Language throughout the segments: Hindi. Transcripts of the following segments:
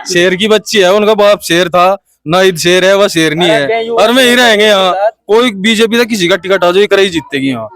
शेर की बच्ची है, उनका बाप शेर था ना, ईद शेर है वह शेर नहीं है, और में ही रहेंगे यहाँ। कोई बीजेपी का किसी का टिकट आ जाए करे ही जीतेगी यहाँ।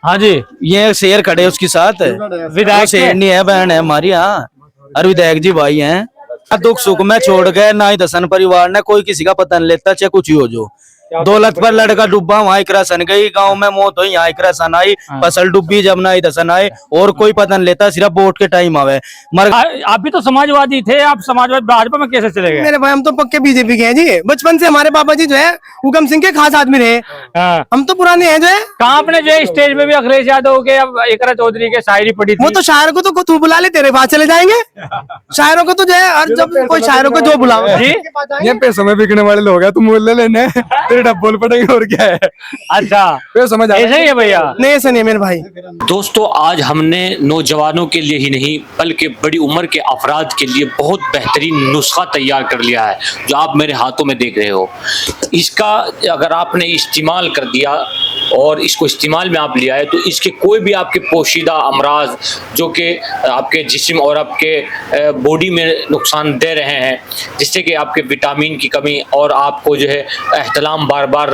हाँ जी, ये शेर खड़े उसके साथ है, विधायक शेर नहीं है, बहन है हमारी यहाँ। और विधायक जी भाई हैं, दुख सुख में छोड़ गए ना ही दसन परिवार ने कोई किसी का पता नहीं लेता, चाहे कुछ ही हो जो। दौलत पर लड़का डूबा वहां एक राशन गई, गांव में मौत हुई यहाँ एक राशन आई, फसल डूबी जब ना ही दसन आए, और कोई पता नहीं लेता, सिर्फ वोट के टाइम आवे मर। आप भी तो समाजवादी थे, आप समाजवादी भाजपा में कैसे चले गए? मेरे भाई हम तो पक्के बीजेपी के हैं जी, बचपन से हमारे पापा जी जो है उगम सिंह के खास आदमी रहे। हाँ। हम तो पुराने हैं जो है। कहाँ आपने जो है स्टेज पे भी अखिलेश यादव के, अब एकरा चौधरी के शायरी पढ़ी थी? वो तो शायर को तो तू बुला ले, तेरे पास चले जाएंगे। शायरों को तो जो है, और जब कोई शायरों को जो बुलाओ जी, ये पैसों में बिकने वाले लोग हैं, तुम बोल लेने तेरे डब्बोल पड़ेंगे और क्या है। अच्छा, समझ ऐसा ही है भैया। नहीं, ऐसा नहीं है मेरे भाई। दोस्तों, आज हमने नौजवानों के लिए ही नहीं बल्कि बड़ी उम्र के अफराद के लिए बहुत बेहतरीन नुस्खा तैयार कर लिया है, जो आप मेरे हाथों में देख रहे हो। इसका अगर आपने इस्तेमाल कर दिया और इसको इस्तेमाल में आप लिया है, तो इसके कोई भी आपके पोशीदा अमराज जो कि आपके जिस्म और आपके बॉडी में नुकसान दे रहे हैं, जिससे कि आपके विटामिन की कमी और आपको जो है एहतलाम बार बार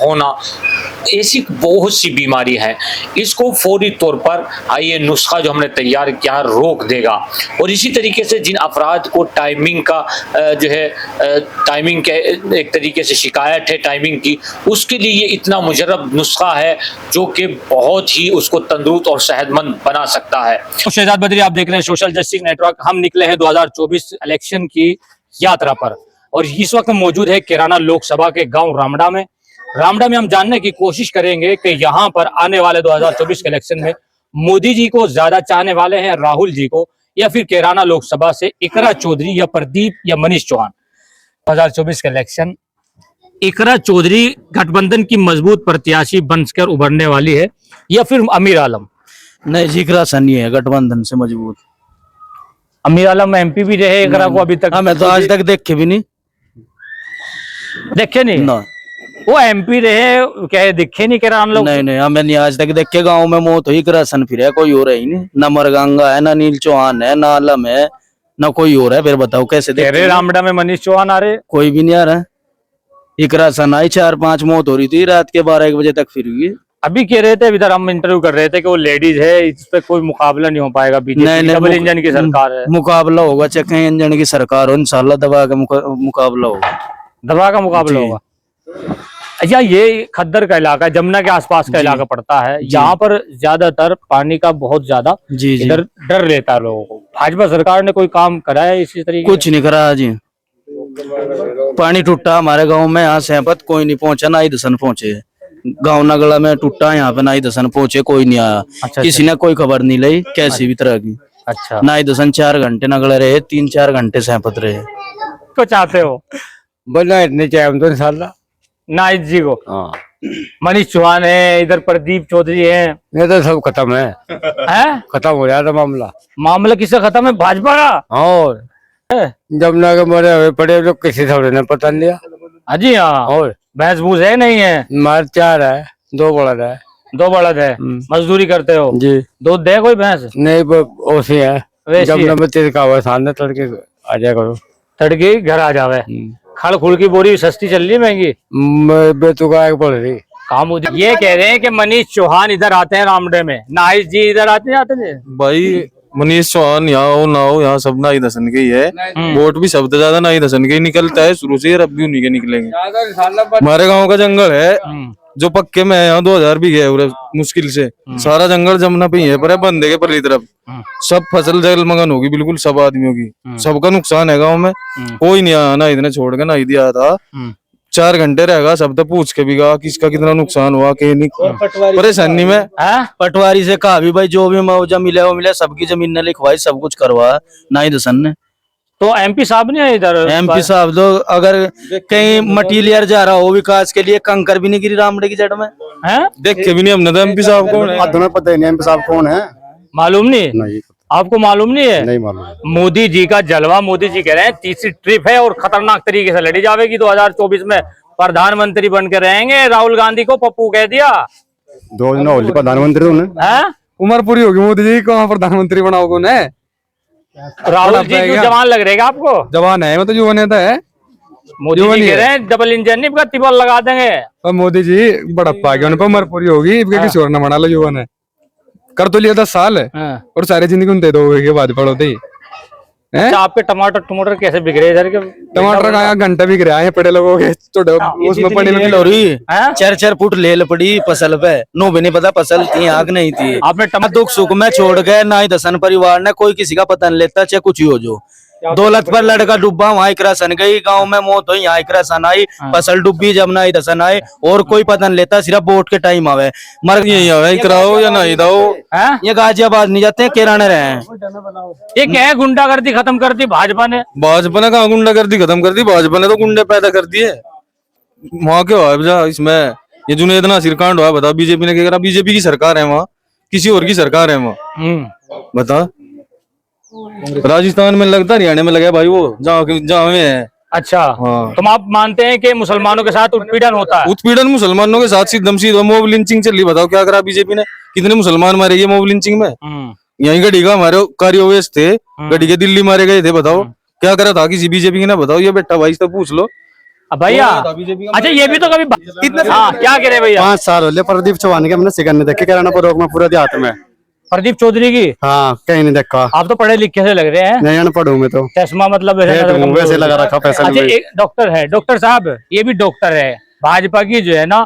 होना, ऐसी बहुत सी बीमारी है, इसको फौरी तौर पर ये नुस्खा जो हमने तैयार किया रोक देगा। और इसी तरीके से जिन अफराद को टाइमिंग का जो है टाइमिंग के एक तरीके से शिकायत है टाइमिंग की, उसके लिए ये इतना मुजरब नुस्खा है जो कि बहुत ही उसको तंदुरुस्त और सेहतमंद बना सकता है। शहजाद बद्री, आप देख रहे हैं सोशल जस्टिस नेटवर्क। हम निकले हैं 2024 इलेक्शन की यात्रा पर, और इस वक्त मौजूद है कैराना लोकसभा के गांव रामडा में। रामडा में हम जानने की कोशिश करेंगे कि यहाँ पर आने वाले 2024 के इलेक्शन में मोदी जी को ज्यादा चाहने वाले हैं, राहुल जी को, या फिर कैराना लोकसभा से इकरा चौधरी या प्रदीप या मनीष चौहान। 2024 का इलेक्शन, इकरा चौधरी गठबंधन की मजबूत प्रत्याशी बनकर उभरने वाली है, या फिर अमीर आलम? नहीं जी, राशन नहीं है गठबंधन से मजबूत। अमीर आलम एमपी भी रहे इकरा को अभी तक? मैं तो आज तक देखे भी नहीं। देखे नहीं ना, वो एमपी रहे, क्या दिखे नहीं कैराना लोग? नहीं हमें नहीं आज तक देखे। गांव में मौत हुई राशन फिर है, कोई हो रहा ही नहीं। ना मरगंगा है, ना नील चौहान है, ना आलम है, ना कोई हो रहा है। फिर बताओ कैसे देखे? रामडा में मनीष चौहान आ रहे, कोई भी नहीं आ रहा। एक राशन आई, 4-5 मौत हो रही थी रात के 12-1 बजे तक फिर हुई। अभी कह रहे थे, इधर हम इंटरव्यू कर रहे थे कि वो लेडीज है, इस पे कोई मुकाबला नहीं हो पाएगा। बीजेपी डबल इंजन की सरकार है। मुकाबला होगा, चाहे कहीं इंजन की सरकार हो, इंशाल्लाह दबा का मुकाबला होगा। दबा का मुकाबला होगा। अच्छा, ये खद्दर का इलाका, जमुना के आसपास का इलाका पड़ता है, यहाँ पर ज्यादातर पानी का बहुत ज्यादा इधर डर रहता है लोगों को। भाजपा सरकार ने कोई काम करा है इसी तरीके? कुछ नहीं करा जी। पानी टूटा हमारे गांव में, यहाँ सहपत कोई नहीं पहुंचा, ना ही दसन पहुंचे। गांव नगला में टूटा, यहाँ पे ना ही दसन पहुंचे, कोई नहीं आया। किसी ने कोई खबर नहीं ली कैसी भी तरह की। अच्छा, ना ही दसन 4 घंटे नगले रहे, 3-4 घंटे सहपत रहे। तो चाहते हो बनना इतने चाहे हम तो इंशाल्लाह नाइज जी को। मनीष चौहान है, इधर प्रदीप चौधरी है, ये तो सब खत्म है, खत्म हो जाता मामला। मामला किससे खत्म है? भाजपा का। और जमुना के मरे हुए पड़े लोग किसी थोड़े ने पता नहीं लिया। जी हाँ। और भैंस भूस है नहीं है? मार 4 है, 2 बड़द है। 2 बड़द है। मजदूरी करते हो जी? दूध दे कोई भैंस? नहीं, ओसी है। जमुना में तेरे का सामने तड़के आ जाया करो, तड़के घर आ जावे। खड़ खुड़ की बोरी सस्ती चल रही है, महंगी बेतुका पड़ रही काम। ये कह रहे हैं कि मनीष चौहान इधर आते हैं रामडे में, नाइस जी इधर आते हैं भाई। मनीष चौहान यहाँ हो ना हो, यहाँ सब नाई दसन के ही है। वोट भी सबसे ज्यादा नाई दसन के ही निकलता है शुरू से, अब भी उन्हीं के निकलेंगे। हमारे गांव का जंगल है जो पक्के में है, यहाँ 2000 भी है मुश्किल से। सारा जंगल जमुना पे ही है, पर बंदे के पली तरफ सब फसल जलमग्न होगी बिल्कुल, सब आदमियों की। सबका नुकसान है गाँव में। कोई नहीं आया, ना इतने छोड़ के ना ही दिया था। 4 घंटे रहेगा, सब तो पूछ के भी कहा किसका कितना नुकसान हुआ, के नहीं परेशानी में। पटवारी से कहा भी भाई जो भी मुआवजा मिले वो मिले, सबकी जमीन ने लिखवाई, सब कुछ करवा, ना ही दसन ने। तो एमपी साहब नहीं है इधर? एमपी साहब तो अगर कहीं मटीरियल जा रहा हो विकास के लिए, कंकर भी नहीं गिरी रामडे की जड़ में है। देखे भी नहीं हमने तो एमपी साहब कौन है। तुम्हें पता ही नहीं एमपी साहब कौन है? मालूम नहीं? आपको मालूम नहीं है? नहीं मालूम। मोदी जी का जलवा, मोदी जी कह रहे हैं तीसरी ट्रिप है और खतरनाक तरीके से लड़ी जाएगी। 2024 में प्रधानमंत्री बन के रहेंगे। राहुल गांधी को पप्पू कह दिया। 2 दिन होली प्रधानमंत्री उम्र पूरी होगी मोदी जी, कहाँ प्रधानमंत्री बनाओगे उन्हें? राहुल जी क्यों जवान लग रहेगा आपको? जवान है, मतलब युवा नेता है। मोदी जी कह रहे हैं डबल इंजन नहीं का तिबल लगा देंगे। और मोदी जी बड़प्पा आ गया, उन पर उम्र पूरी होगी, इनके किसी और न बना लो। युवा ने कर तो लिया 10 साल और सारी जिंदगी उन दे दो के बाद पड़ोते ही। अच्छा, आपके टमाटर कैसे बिक रहे इधर के? टमाटर का घंटा बिक रहा है पड़े लोगों के, तो उसमें पड़ी में हो रही 4-4 फुट लेल पड़ी फसल पे, नो भी नहीं पता फसल थी आग नहीं थी। आपने टमाटर दुख सुख में छोड़ गए ना ही दसन परिवार ने, कोई किसी का पता नहीं लेता, चाहे कुछ ही हो जो। दौलत पर लड़का डूबा, वहां एक राशन गई, गांव में मौत हुई, यहाँ एक राशन आई, फसल डूबी जब ना ही दसन आए, और कोई पता नहीं लेता, सिर्फ वोट के टाइम आवे मर यही आवे कराओ या नहीं दो। ये गाजियाबाद नहीं जाते, किराने रहे हैं। ये क्या है, गुंडागर्दी खत्म कर दी भाजपा ने? भाजपा ने कहा गुंडागर्दी खत्म कर दी, भाजपा ने तो गुंडे पैदा कर दिए। वहां क्या हुआ इसमें? ये जुनेद नासिर कांड हुआ, बता बीजेपी ने क्या करा? बीजेपी की सरकार है वहाँ, किसी और की सरकार है वहाँ, बता। राजस्थान में लगता, हरियाणा में लगा भाई, वो जहाँ में है। अच्छा, हाँ। तुम आप मानते हैं कि मुसलमानों के साथ उत्पीड़न होता है? उत्पीड़न मुसलमानों के साथ सीधम सीधा मोब लिंचिंग चल रही, बताओ क्या करा बीजेपी ने? कितने मुसलमान मारे गए मोब लिंचिंग में? यहीं गढ़ी का हमारे कार्योवेश थे, गढ़ी के दिल्ली मारे गए थे, बताओ क्या करा था किसी बीजेपी के? ना बताओ, ये बेटा भाई से पूछ लो भैया। अच्छा, ये भी तो कभी हाँ, क्या कह रहे भैया? 5 साल हो प्रदीप चौहान के हमने सिकन देखे किराना पर में पूरा देहात में। प्रदीप चौधरी की? हाँ, कहीं नहीं देखा। आप तो पढ़े लिखे से लग रहे हैं। नहीं अनपढ़ हूँ मैं तो, चश्मा मतलब वैसे लगा रखा पैसा। अच्छा, एक डॉक्टर है, डॉक्टर साहब, ये भी डॉक्टर है। भाजपा की जो है ना,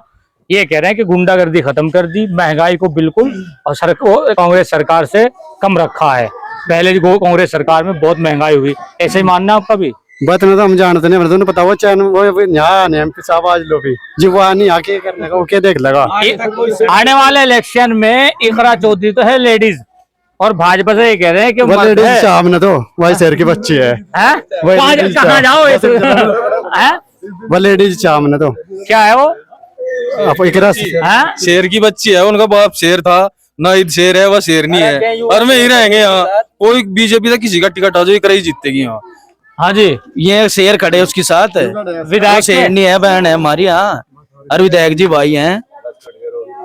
ये कह रहे हैं कि गुंडागर्दी खत्म कर दी, महंगाई को बिल्कुल और कांग्रेस सरकार से कम रखा है। पहले कांग्रेस सरकार में बहुत महंगाई हुई, ऐसे ही मानना आपका भी? बात ना तो हम जानते नहीं, तुमने पता वो चैन वो यहाँ एमपी साहब आज लो भी जी, वो नहीं आके करने का, वो क्या देख लगा। आने वाले इलेक्शन में इकरा चौधरी तो है लेडीज, और भाजपा से ये कह रहे हैं कि वो लेडीज शाम ने तो वही शहर की बच्ची है। कहाँ जाओ वो लेडीज शाम ने तो क्या है वो? शेर की बच्ची है, उनका बाप शेर था ना, ईद शेर है, वह शेर नहीं है। और में ही रहेंगे यहाँ, कोई बीजेपी का किसी का टिकट आ जाए कराई जीतेगी यहाँ। हाँ जी, ये शेर खड़े उसके साथ, विधायक शेर नहीं है, बहन है हमारी। हाँ, और विधायक जी भाई हैं।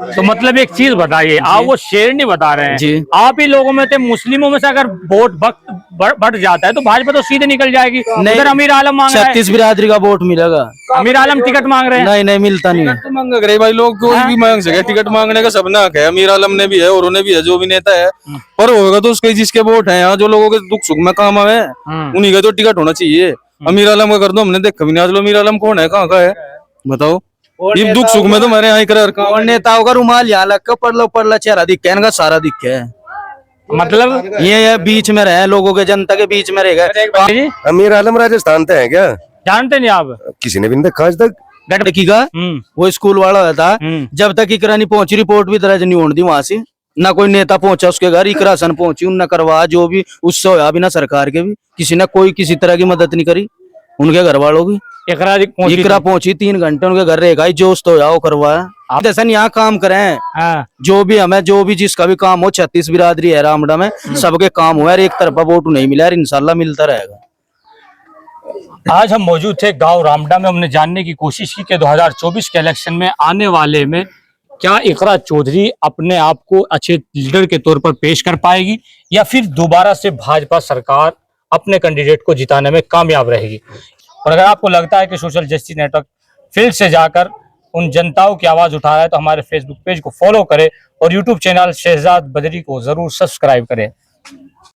तो मतलब एक चीज बताइए, आप वो शेर नहीं बता रहे हैं जी, आप ही लोगों में थे, मुस्लिमों में से अगर वोट बढ़ जाता है तो भाजपा तो सीधे निकल जाएगी। इधर अमीर आलम मांग रहे हैं, 36 बिरादरी का वोट मिलेगा। अमीर आलम टिकट मांग रहे हैं। नहीं नहीं मिलता नहीं। तो मांग रहे भाई लोग, कोई भी मांग सके, टिकट मांगने का सबना हक है। अमीर आलम ने भी है और उन्हें भी है, जो भी नेता है, पर होगा तो उसके जिसके वोट है यहाँ, जो लोगों के दुख सुख में काम आवे, उन्हीं का तो टिकट होना चाहिए। अमीर आलम का कर दो, हमने देखा भी नहीं आज लो अमीर आलम कौन है, कहाँ का है, बताओ। ये दुख सुख में तो मेरे यहाँ कर और नेताओं का रुमाल यहाँ लग कर पढ़ लो चेहरा दिखे, इनका सारा दिखे। मतलब ये बीच में रहे, लोगों के जनता के बीच में रह गए। अमीर आलम राजस्थान से है क्या? जानते नहीं आप? किसी ने भी नहीं देखा आज तक। लड़की का वो स्कूल वाला होता था, जब तक इकरा नहीं पहुंची, रिपोर्ट भी दर्ज नहीं होनी थी वहां से, ना कोई नेता पहुंचा उसके घर, इकरा सन पहुंची, उन करवा जो भी उससे होया, बिना सरकार के भी किसी ने कोई किसी तरह की मदद नहीं करी उनके घर वालों की। इकरा पहुंची 3 घंटे उनके घर रहेगा, जो तो हो करवाया। आप जैसा यहाँ काम करें, जो भी हमें जो भी जिसका भी काम हो, 36 बिरादरी है रामड़ा में, सबके काम हुआ, एक तरफा वोट नहीं मिला, इंशाल्लाह मिलता रहेगा। आज हम मौजूद थे गांव रामडा में, हमने जानने की कोशिश की कि 2024 के इलेक्शन में आने वाले में क्या इकरा चौधरी अपने आप को अच्छे लीडर के तौर पर पेश कर पाएगी, या फिर दोबारा से भाजपा सरकार अपने कैंडिडेट को जिताने में कामयाब रहेगी। और अगर आपको लगता है कि सोशल जस्टिस नेटवर्क फील्ड से जाकर उन जनताओं की आवाज उठा रहा है, तो हमारे फेसबुक पेज को फॉलो करें और यूट्यूब चैनल शहजाद बदरी को जरूर सब्सक्राइब करें।